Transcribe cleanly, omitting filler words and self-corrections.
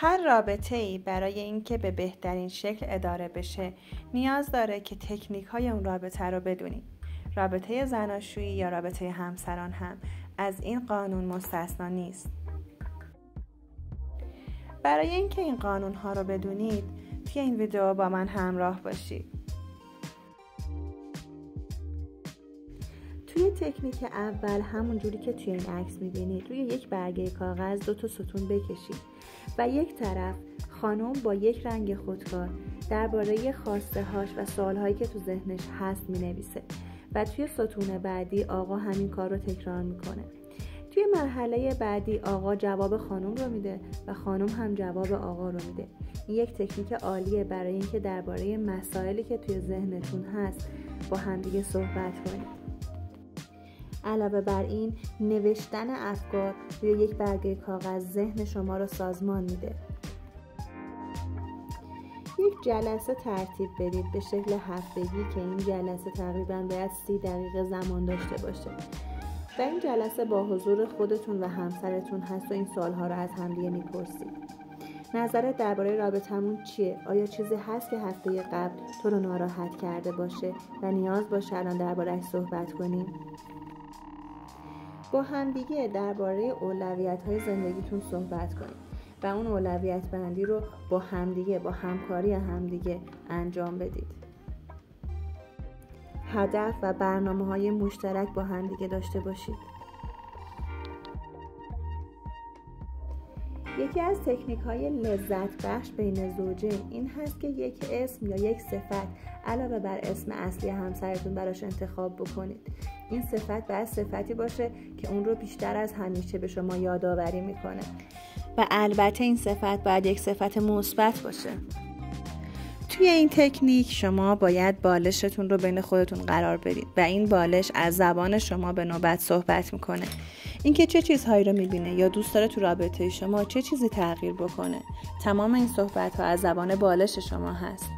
هر رابطه‌ای برای اینکه به بهترین شکل اداره بشه نیاز داره که تکنیک‌های اون رابطه رو بدونید. رابطه زناشویی یا رابطه همسران هم از این قانون مستثنا نیست. برای اینکه این قانون‌ها رو بدونید توی این ویدیو با من همراه باشید. توی تکنیک اول همون جوری که توی این عکس می‌بینید روی یک برگه کاغذ 2 ستون بکشید و یک طرف خانم با یک رنگ خودکار درباره خواسته‌هاش و سوال‌هایی که تو ذهنش هست می‌نویسه و توی ستون بعدی آقا همین کار رو تکرار می‌کنه. توی مرحله بعدی آقا جواب خانم رو میده و خانم هم جواب آقا رو میده. این یک تکنیک عالیه برای اینکه درباره مسائلی که توی ذهنتون هست با همدیگه صحبت کنید. علاوه بر این نوشتن افکار روی یک برگه کاغذ ذهن شما رو سازمان میده. یک جلسه ترتیب بدید به شکل هفتگی که این جلسه تقریباً باید 30 دقیقه زمان داشته باشه. و این جلسه با حضور خودتون و همسرتون هست و این سوالها رو از همدیگه میپرسید. نظرت درباره رابطمون چیه؟ آیا چیزی هست که هفته قبل تو رو ناراحت کرده باشه و نیاز باشه الان درباره‌اش صحبت کنیم؟ با همدیگه درباره اولویت‌های زندگیتون صحبت کنید و اون اولویت بندی رو با همدیگه، با همکاری همدیگه انجام بدید. هدف و برنامه‌های مشترک با همدیگه داشته باشید. یکی از تکنیک‌های لذت بخش بین زوجین این هست که یک اسم یا یک صفت علاوه بر اسم اصلی همسرتون براش انتخاب بکنید. این صفت باید صفتی باشه که اون رو بیشتر از همیشه به شما یادآوری میکنه و البته این صفت باید یک صفت مثبت باشه. توی این تکنیک شما باید بالشتون رو بین خودتون قرار بدید و این بالش از زبان شما به نوبت صحبت میکنه. اینکه چه چیزهایی رو میبینه یا دوست داره تو رابطه شما چه چیزی تغییر بکنه. تمام این صحبت ها از زبان بالش شما هست.